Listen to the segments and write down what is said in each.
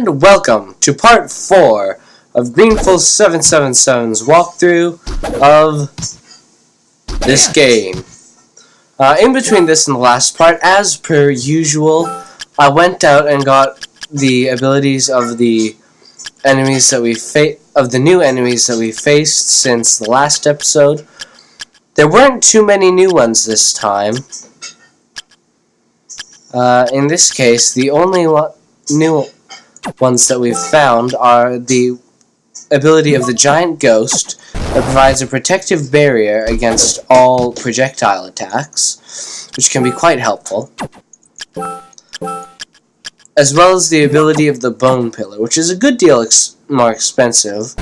and welcome to part 4 of Greenfull777's walkthrough of this game. In between this and the last part, as per usual, I went out and got the abilities of the enemies that we new enemies that we faced since the last episode. There weren't too many new ones this time. In this case, the only new ones that we've found are the ability of the giant ghost that provides a protective barrier against all projectile attacks, which can be quite helpful, as well as the ability of the bone pillar, which is a good deal more expensive,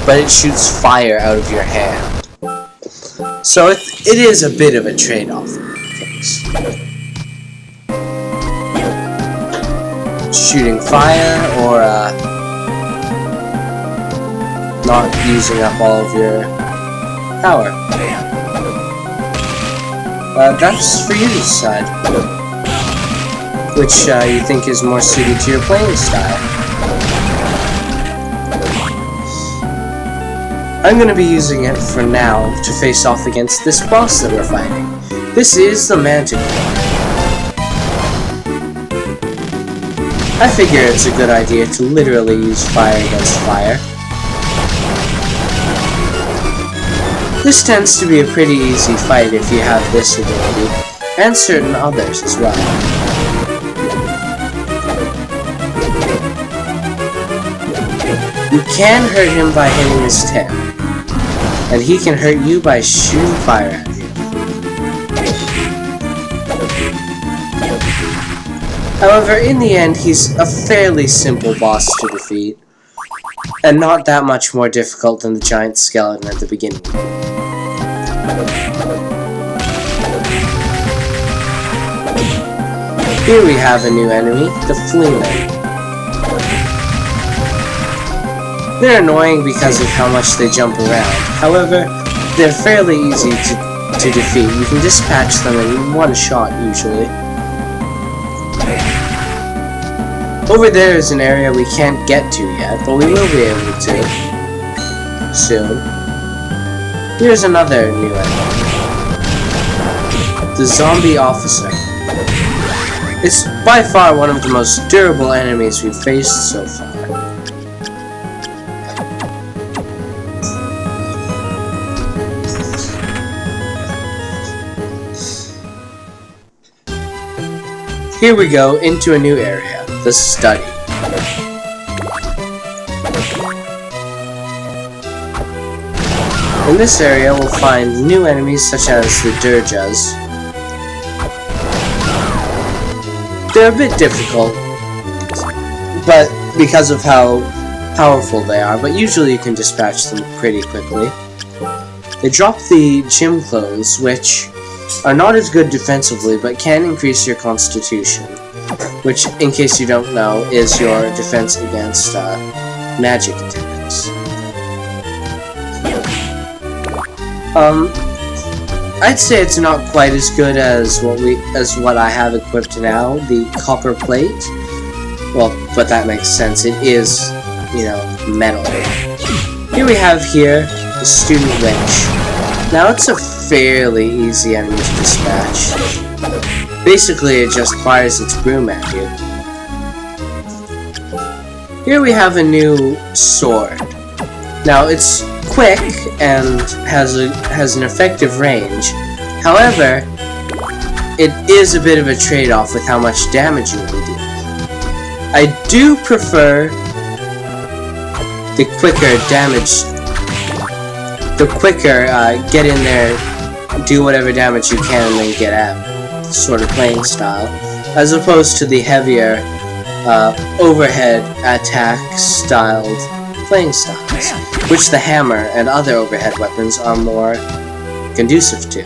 but it shoots fire out of your hand. So it is a bit of a trade-off in things. Shooting fire or not using up all of your power. That's for you to decide which you think is more suited to your playing style. I'm going to be using it for now to face off against this boss that we're fighting. This is the Manticore. I figure it's a good idea to literally use fire against fire. This tends to be a pretty easy fight if you have this ability, and certain others as well. You can hurt him by hitting his tail, and he can hurt you by shooting fire at you. However, in the end, he's a fairly simple boss to defeat, and not that much more difficult than the giant skeleton at the beginning. Here we have a new enemy, the Fleamen. They're annoying because of how much they jump around. However, they're fairly easy to defeat. You can dispatch them in one shot, usually. Over there is an area we can't get to yet, but we will be able to soon. Here's another new enemy. The Zombie Officer. It's by far one of the most durable enemies we've faced so far. Here we go into a new area, the study. In this area, we'll find new enemies such as the Durjas. They're a bit difficult, but because of how powerful they are, but usually you can dispatch them pretty quickly. They drop the gym clothes, which are not as good defensively, but can increase your constitution, which, in case you don't know, is your defense against magic attacks. I'd say it's not quite as good as what I have equipped now, the copper plate. Well, but that makes sense. It is, metal. Here we have the student winch. Now it's a fairly easy enemy to dispatch. Basically, it just fires its broom at you. Here we have a new sword. Now it's quick and has an effective range. However, it is a bit of a trade-off with how much damage you will do. I do prefer the quicker damage. The quicker get in there, do whatever damage you can, and then get out sort of playing style, as opposed to the heavier overhead attack styled playing styles, which the hammer and other overhead weapons are more conducive to.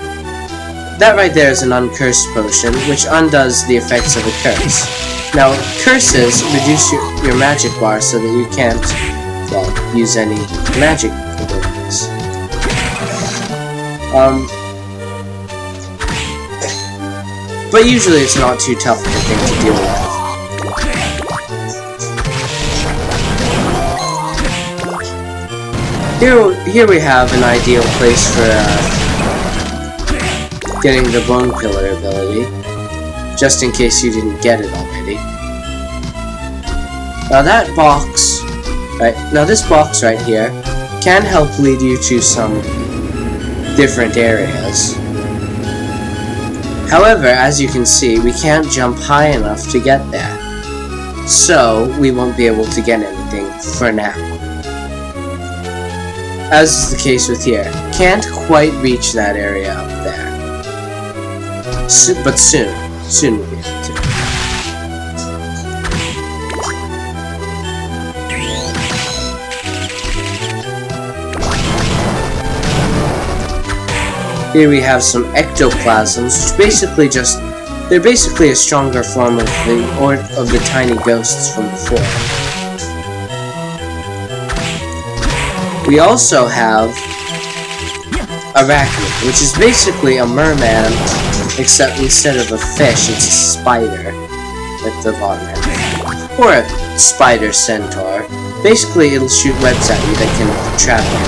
That right there is an uncursed potion, which undoes the effects of a curse. Now, curses reduce your magic bar so that you can't, use any magic abilities. But usually it's not too tough of a thing to deal with. Here we have an ideal place for getting the Bone Pillar ability, just in case you didn't get it already. Now this box right here can help lead you to some different areas. However, as you can see, we can't jump high enough to get there, so we won't be able to get anything for now. As is the case with here, can't quite reach that area up there. But soon we'll be able to. Here we have some ectoplasms, which they're basically a stronger form of the tiny ghosts from before. We also have Arachnid, which is basically a merman, except instead of a fish, it's a spider at the bottom end. Or a spider centaur. Basically, it'll shoot webs at you that can trap you.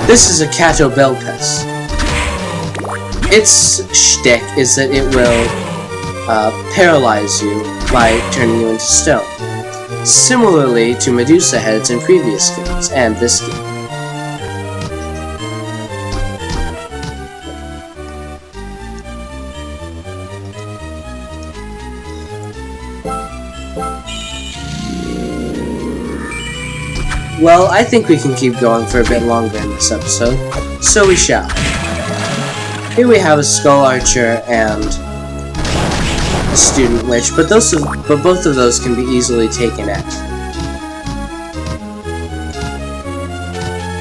This is a Catobelpes. Its shtick is that it will paralyze you by turning you into stone. Similarly to Medusa heads in previous games, and this game. Well, I think we can keep going for a bit longer in this episode, so we shall. Here we have a Skull Archer and a Student Witch, but both of those can be easily taken out.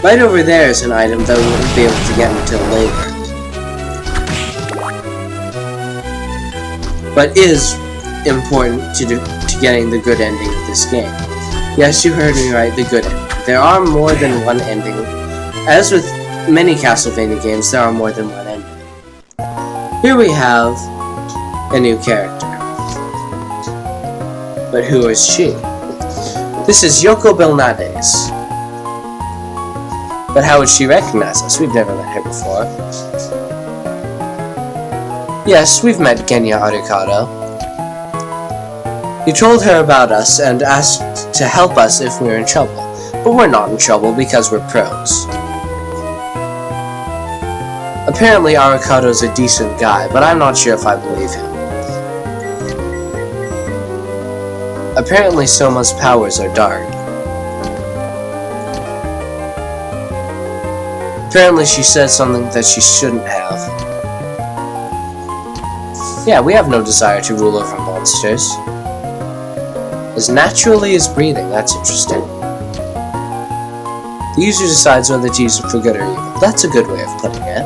Right over there is an item that we won't be able to get until later, but is important to getting the good ending of this game. Yes, you heard me right, the good ending. There are more than one ending. As with many Castlevania games, there are more than one ending. Here we have a new character. But who is she? This is Yoko Belnades. But how would she recognize us? We've never met her before. Yes, we've met Genya Arikado. You told her about us and asked to help us if we were in trouble. But we're not in trouble because we're pros. Apparently Arikado's a decent guy, but I'm not sure if I believe him. Apparently Soma's powers are dark. Apparently she said something that she shouldn't have. Yeah, we have no desire to rule over monsters. As naturally as breathing, that's interesting. The user decides whether to use it for good or evil. That's a good way of putting it.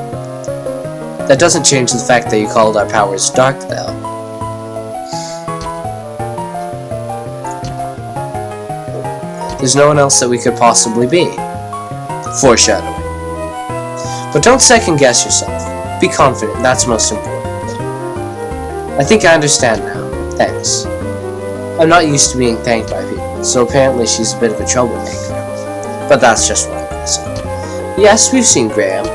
That doesn't change the fact that you called our powers dark, though. There's no one else that we could possibly be. Foreshadowing. But don't second guess yourself. Be confident, that's most important. I think I understand now. Thanks. I'm not used to being thanked by people, so apparently she's a bit of a troublemaker. But that's just what I'm guessing. Yes, we've seen Graham.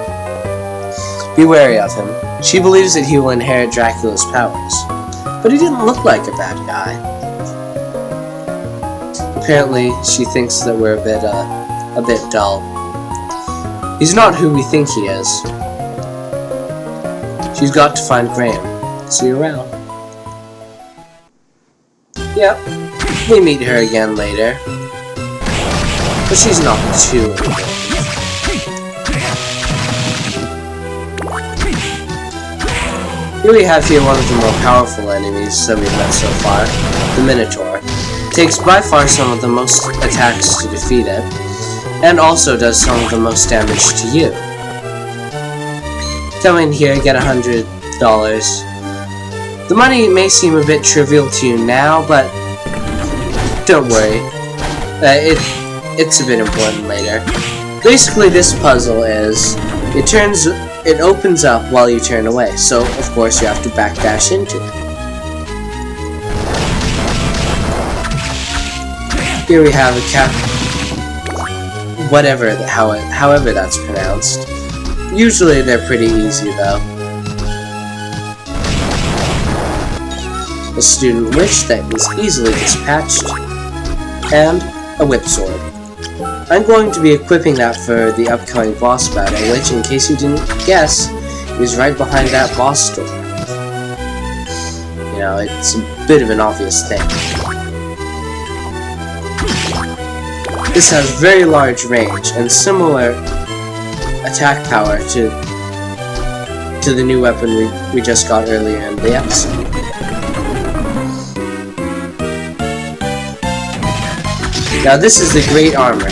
Be wary of him. She believes that he will inherit Dracula's powers. But he didn't look like a bad guy. Apparently, she thinks that we're a bit dull. He's not who we think he is. She's got to find Graham. See you around. Yep, we meet her again later. But she's not too important. Here we have one of the more powerful enemies that we've met so far, the Minotaur. It takes by far some of the most attacks to defeat it, and also does some of the most damage to you. Come in here, get $100. The money may seem a bit trivial to you now, but don't worry. It's a bit important later. Basically, this puzzle is, it opens up while you turn away, so of course you have to backdash into it. Here we have a however that's pronounced. Usually they're pretty easy though. A student wish that was easily dispatched, and a whip sword. I'm going to be equipping that for the upcoming boss battle, which, in case you didn't guess, is right behind that boss door. You know, it's a bit of an obvious thing. This has very large range and similar attack power to the new weapon we just got earlier in the episode. Now this is the Great Armor,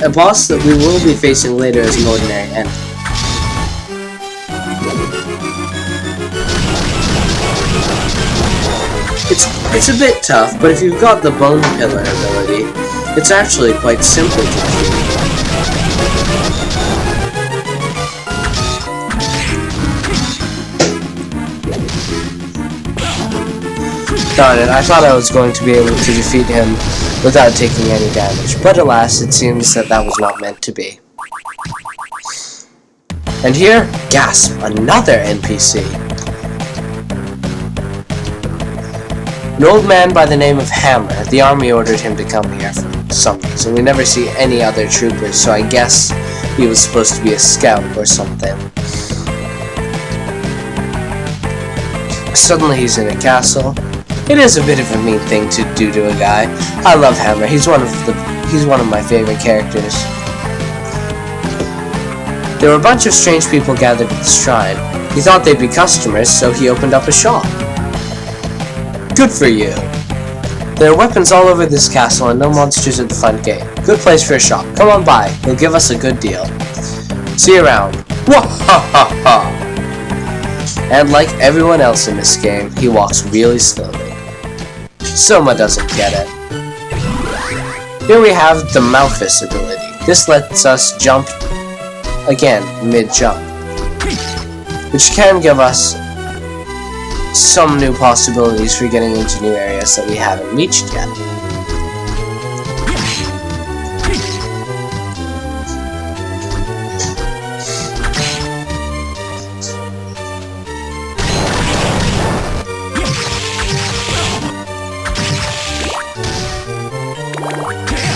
a boss that we will be facing later as an ordinary enemy. It's a bit tough, but if you've got the Bone Pillar ability, it's actually quite simple to defeat. Darn it, I thought I was going to be able to defeat him without taking any damage, but alas, it seems that that was not meant to be. And here, gasp, another NPC. An old man by the name of Hammer. The army ordered him to come here for some reason. We never see any other troopers, so I guess he was supposed to be a scout or something. Suddenly he's in a castle. It is a bit of a mean thing to do to a guy. I love Hammer. He's one of my favorite characters. There were a bunch of strange people gathered at the shrine. He thought they'd be customers, so he opened up a shop. Good for you. There are weapons all over this castle and no monsters at the front gate. Good place for a shop. Come on by. He'll give us a good deal. See you around. Wah-ha-ha-ha! And like everyone else in this game, he walks really slowly. Soma doesn't get it. Here we have the Malphus ability. This lets us jump again, mid-jump, which can give us some new possibilities for getting into new areas that we haven't reached yet.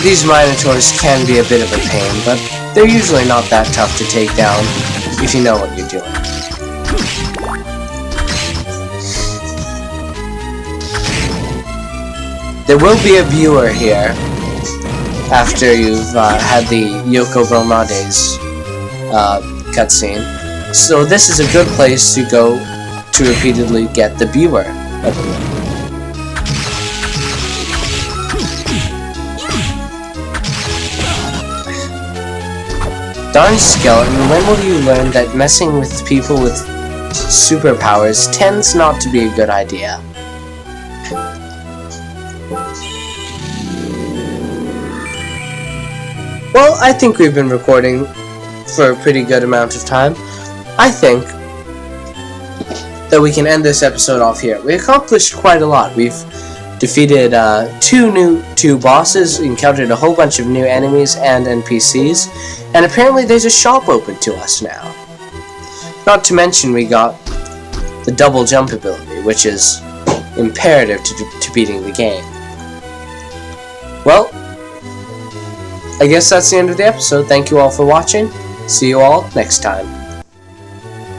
These Minotaurs can be a bit of a pain, but they're usually not that tough to take down if you know what you're doing. There will be a viewer here after you've had the Yoko Belnades cutscene, so this is a good place to go to repeatedly get the viewer ability. Darn skeleton, when will you learn that messing with people with superpowers tends not to be a good idea? Well, I think we've been recording for a pretty good amount of time. I think that we can end this episode off here. We accomplished quite a lot. We've defeated two bosses, encountered a whole bunch of new enemies and NPCs, and apparently there's a shop open to us now. Not to mention we got the double jump ability, which is imperative to beating the game. Well, I guess that's the end of the episode. Thank you all for watching. See you all next time.